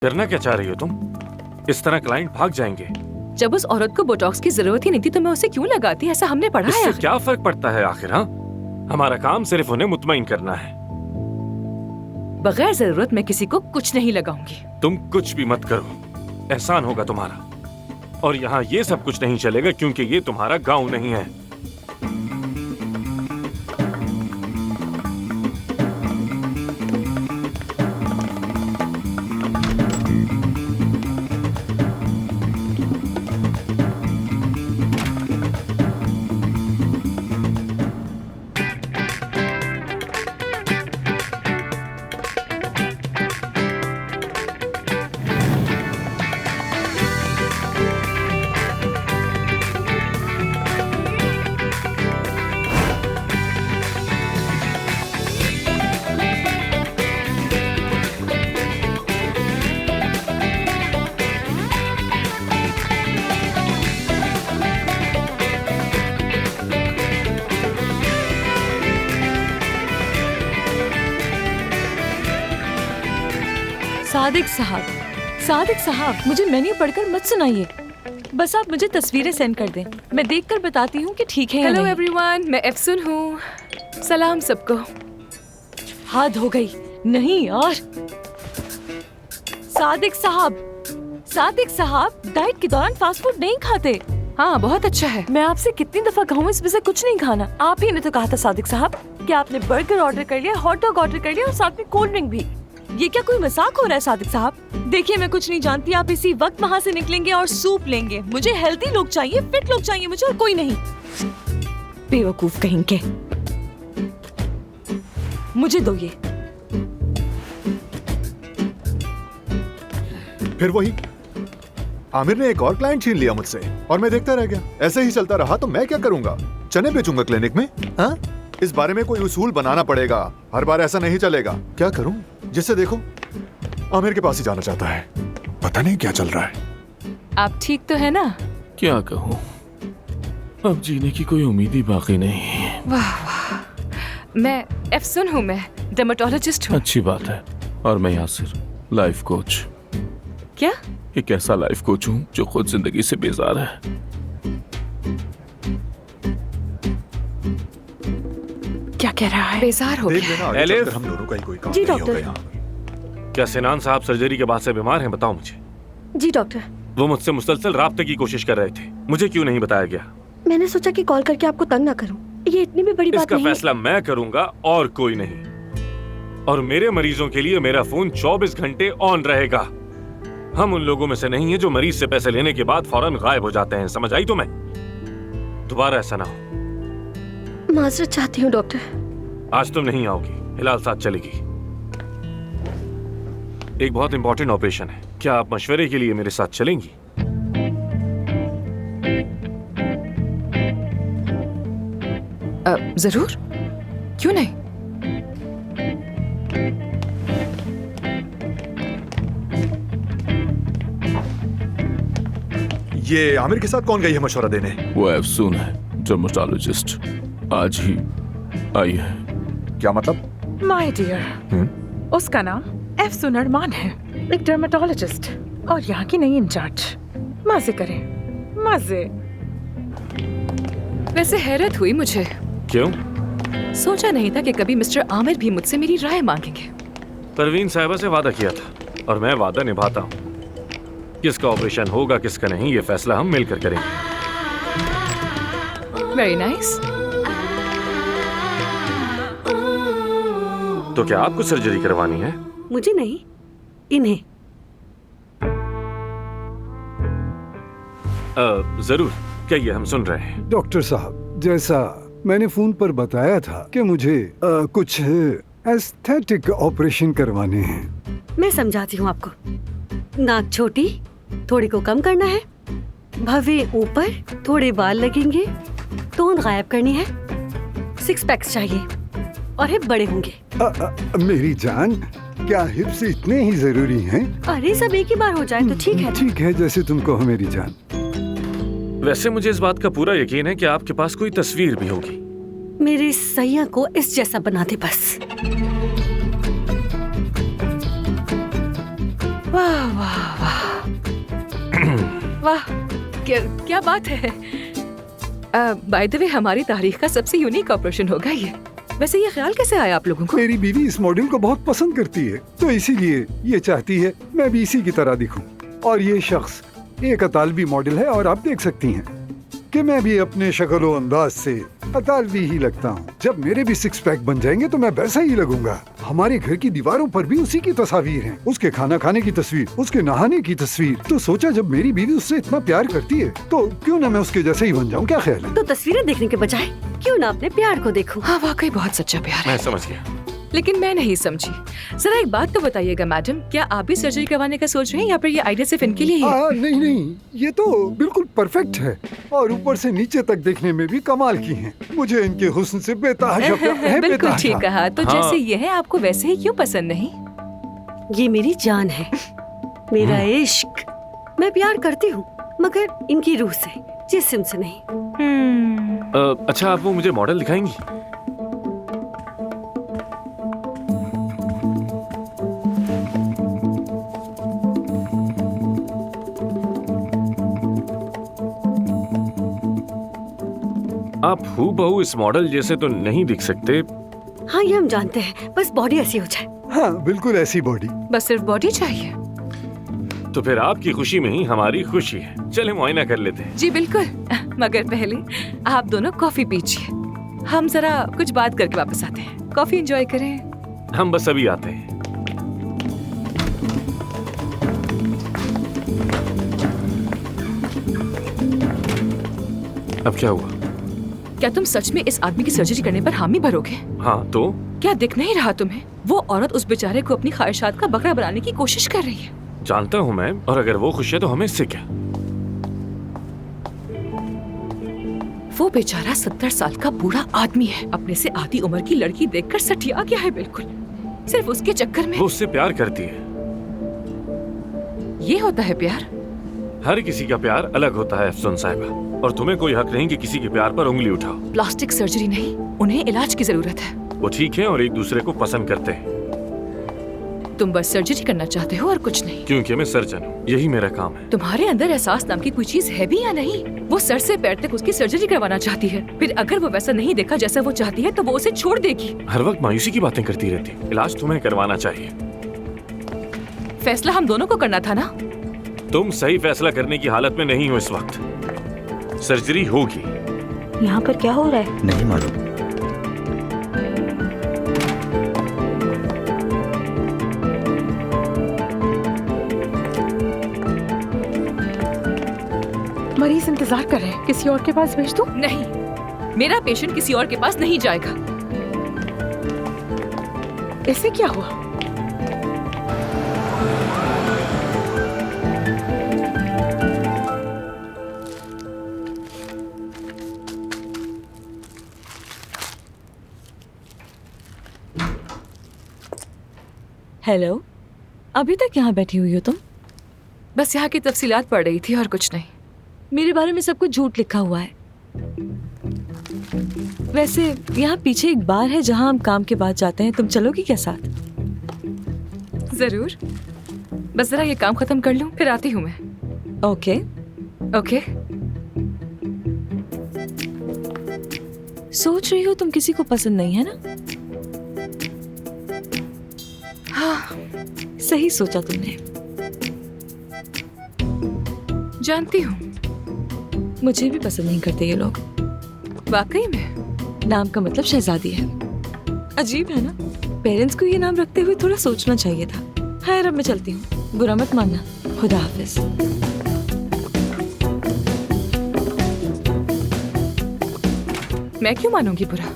करना क्या चाह रही हो तुम? इस तरह क्लाइंट भाग जाएंगे। जब उस औरत को बोटॉक्स की जरूरत ही नहीं थी तो मैं उसे क्यों लगाती? ऐसा हमने पढ़ा है। इससे क्या फर्क पड़ता है आखिर? हाँ, हमारा काम सिर्फ उन्हें मुतमईन करना है। बगैर जरूरत मैं किसी को कुछ नहीं लगाऊंगी। तुम कुछ भी मत करो, एहसान होगा तुम्हारा। और यहाँ ये सब कुछ नहीं चलेगा क्योंकि ये तुम्हारा गांव नहीं है। सादिक साहब, मुझे मेन्यू पढ़कर मत सुनाइए। बस आप मुझे तस्वीरें सेंड कर दें, मैं देखकर बताती हूँ कि ठीक है। हेलो एवरीवन, मैं एफसुन हूँ। सलाम सबको। हद हो गई। नहीं यार। सादिक साहब डाइट के दौरान फास्ट फूड नहीं खाते। हाँ, बहुत अच्छा है। मैं आपसे कितनी दफा कहूँ इसमें से कुछ नहीं खाना। आप ही ने तो कहा था सादिक साहब कि आपने बर्गर ऑर्डर कर लिया, हॉट डॉग ऑर्डर कर लिया और साथ में कोल्ड ड्रिंक भी। ये क्या कोई मजाक हो रहा है सादिक साहब? देखिए, मैं कुछ नहीं जानती। आप इसी वक्त वहाँ से निकलेंगे और सूप लेंगे। मुझे हेल्दी लोग चाहिए, फिट लोग चाहिए मुझे, और कोई नहीं। बेवकूफ कहीं के। मुझे दो ये। फिर वही आमिर ने एक और क्लाइंट छीन लिया मुझसे और मैं देखता रह गया। ऐसे ही चलता रहा तो मैं क्या करूंगा? चने बेचूंगा क्लिनिक में? हाँ, इस बारे में कोई उसूल बनाना पड़ेगा। हर बार ऐसा नहीं चलेगा। क्या करूं? जिससे देखो आमिर के पास ही जाना चाहता है। पता नहीं क्या चल रहा है। आप ठीक तो है ना? क्या कहूँ, अब जीने की कोई उम्मीद ही बाकी नहीं। वाह वाह। मैं एफसुन हूँ, मैं डर्मेटोलॉजिस्ट हूँ। अच्छी बात है। और मैं यासिर, लाइफ कोच। क्या? एक ऐसा लाइफ कोच हूँ जो खुद जिंदगी से बेजार है। क्या कह रहा है? बेजार हो गया। एलिफ, हम दोनों का ही कोई काम जी नहीं डॉक्टर। होगा यहाँ। क्या सिनान साहब सर्जरी के बाद से बीमार हैं? बताओ मुझे। जी डॉक्टर, वो मुझसे मुसलसल राब्ते की कोशिश कर रहे थे। मुझे क्यों नहीं बताया गया? मैंने सोचा कि कॉल करके आपको तंग ना करूं। ये इतनी भी बड़ी बात इसका नहीं है। फैसला मैं करूंगा और कोई नहीं। और मेरे मरीजों के लिए मेरा फोन 24 घंटे ऑन रहेगा। हम उन लोगों में से नहीं है जो मरीज से पैसे लेने के बाद फौरन गायब हो जाते हैं। समझ आई तुम्हें? दोबारा ऐसा ना हो। माजरत चाहती हूँ डॉक्टर। आज तुम नहीं आओगी, हिलाल साथ चलेगी। एक बहुत इंपॉर्टेंट ऑपरेशन है। क्या आप मशवरे के लिए मेरे साथ चलेंगी? जरूर, क्यों नहीं। ये आमिर के साथ कौन गई है मशवरा देने? वो एफसून है, डर्मेटोलॉजिस्ट। आज ही आई है। क्या मतलब? माय डियर, उसका नाम एफसून अरमान है, एक डर्मेटोलॉजिस्ट और यहाँ की नई इंचार्ज। मजे करें, मजे। वैसे हैरत हुई मुझे। क्यों? सोचा नहीं था कि कभी मिस्टर आमिर भी मुझसे मेरी राय मांगेंगे। परवीन साहिबा से वादा किया था और मैं वादा निभाता हूँ। किसका ऑपरेशन होगा किसका नहीं, ये फैसला हम मिलकर करेंगे। Very nice. तो क्या आपको सर्जरी करवानी है? मुझे नहीं, इन्हें। जरूर, कहिए, हम सुन रहे हैं। डॉक्टर साहब, जैसा मैंने फोन पर बताया था कि मुझे कुछ एस्थेटिक ऑपरेशन करवाने हैं। मैं समझाती हूँ आपको। नाक छोटी, थोड़ी को कम करना है। भवे ऊपर, थोड़े बाल लगेंगे। टोन गायब करनी है। 6 पैक्स चाहिए और हिप बड़े होंगे। मेरी जान, क्या हिप्स इतने ही जरूरी हैं? अरे सब एक ही बार हो जाए तो ठीक है। ठीक है, जैसे तुम कहो मेरी जान। वैसे मुझे इस बात का पूरा यकीन है कि आपके पास कोई तस्वीर भी होगी। मेरे सैया को इस जैसा बना दे बस। वाह वाह वाह वाह, क्या बात है। बाय द वे, हमारी तारीख का सबसे यूनिक ऑपरेशन होगा ये। वैसे ये ख्याल कैसे आया आप लोगों को? मेरी बीवी इस मॉडल को बहुत पसंद करती है, तो इसीलिए ये चाहती है मैं भी इसी की तरह दिखूं। और ये शख्स एक अतालवी मॉडल है, और आप देख सकती हैं कि मैं भी अपने शक्ल अंदाज से अतालवी ही लगता हूँ। जब मेरे भी सिक्स पैक बन जाएंगे तो मैं वैसा ही लगूंगा। हमारे घर की दीवारों पर भी उसी की तस्वीर हैं, उसके खाना खाने की तस्वीर, उसके नहाने की तस्वीर। तो सोचा जब मेरी बीवी उससे इतना प्यार करती है तो क्यों ना मैं उसके जैसे ही बन जाऊँ। क्या ख्याल है? तो तस्वीरें देखने के बजाय क्यों ना अपने प्यार को देखूं। हाँ, वाकई बहुत सच्चा प्यार है। मैं समझ गया। लेकिन मैं नहीं समझी। जरा एक बात तो बताइएगा मैडम, क्या आप भी सर्जरी करवाने का सोच रहे हैं या फिर ये आइडिया सिर्फ इनके लिए ही है? नहीं नहीं, ये तो बिल्कुल परफेक्ट है, और ऊपर से नीचे तक देखने में भी कमाल की हैं। मुझे इनके हुस्न से बेतहाशा प्यार है। बिल्कुल बेतहाशा। ठीक कहा। तो हाँ। जैसे ये है, आपको वैसे ही क्यों पसंद नहीं? ये मेरी जान है, मेरा इश्क। मैं प्यार करती हूँ, मगर इनकी रूह से, जिस्म से नहीं। अच्छा, आप वो मुझे मॉडल दिखाएंगी? आप हूबहू इस मॉडल जैसे तो नहीं दिख सकते। हाँ, ये हम जानते हैं, बस बॉडी ऐसी हो जाए। हाँ, बिल्कुल ऐसी बॉडी। बस सिर्फ बॉडी चाहिए? तो फिर आपकी खुशी में ही हमारी खुशी है। चले मुआयना कर लेते हैं। जी बिल्कुल, मगर पहले आप दोनों कॉफी पीजिए। हम जरा कुछ बात करके वापस आते हैं। कॉफी एंजॉय करें। हम बस अभी आते हैं। अब क्या हुआ? क्या तुम सच में इस आदमी की सर्जरी करने पर हामी भरोगे? हाँ तो? क्या दिख नहीं रहा तुम्हें? वो औरत उस बेचारे को अपनी ख्वाहिशात का बकरा बनाने की कोशिश कर रही है। जानता हूँ मैं, और अगर वो खुश है तो हमें इससे क्या? वो बेचारा 70 साल का बूढ़ा आदमी है, अपने से आधी उम्र की लड़की देखकर सठिया गया है बिल्कुल, सिर्फ उसके चक्कर में। वो उससे प्यार करती है। ये होता है प्यार? हर किसी का प्यार अलग होता है अफसोन साहिबा, और तुम्हें कोई हक नहीं कि किसी के प्यार पर उंगली उठाओ। प्लास्टिक सर्जरी नहीं, उन्हें इलाज की जरूरत है। वो ठीक है और एक दूसरे को पसंद करते हैं। तुम बस सर्जरी करना चाहते हो और कुछ नहीं। क्योंकि मैं सर्जन हूँ, यही मेरा काम है। तुम्हारे अंदर एहसास नाम की कोई चीज है भी या नहीं? वो सर से पैर तक उसकी सर्जरी करवाना चाहती है, फिर अगर वो वैसा नहीं देखा जैसा वो चाहती है तो वो उसे छोड़ देगी। हर वक्त मायूसी की बातें करती रहती। इलाज तुम्हें करवाना चाहिए। फैसला हम दोनों को करना था ना? तुम सही फैसला करने की हालत में नहीं हो इस वक्त। सर्जरी होगी। यहाँ पर क्या हो रहा है? नहीं मालूम। मरीज इंतजार कर रहे हैं, किसी और के पास भेज दूं? नहीं, मेरा पेशेंट किसी और के पास नहीं जाएगा। इसे क्या हुआ? हेलो, अभी तक यहाँ बैठी हुई हो तुम? बस यहाँ की तफसीलात पढ़ रही थी और कुछ नहीं। मेरे बारे में सब कुछ झूठ लिखा हुआ है। वैसे यहाँ पीछे एक बार है जहाँ हम काम के बाद जाते हैं, तुम चलोगी क्या साथ? जरूर, बस जरा ये काम खत्म कर लूं, फिर आती हूँ मैं। Okay okay. सोच रही हो तुम किसी को पसंद नहीं है ना? हाँ, सही सोचा तुमने। जानती हूँ, मुझे भी पसंद नहीं करते ये लोग। वाकई में नाम का मतलब शहजादी है। अजीब है ना? पेरेंट्स को ये नाम रखते हुए थोड़ा सोचना चाहिए था। खैर, अब मैं चलती हूँ, बुरा मत मानना। खुदा हाफिज। मैं क्यों मानूंगी बुरा?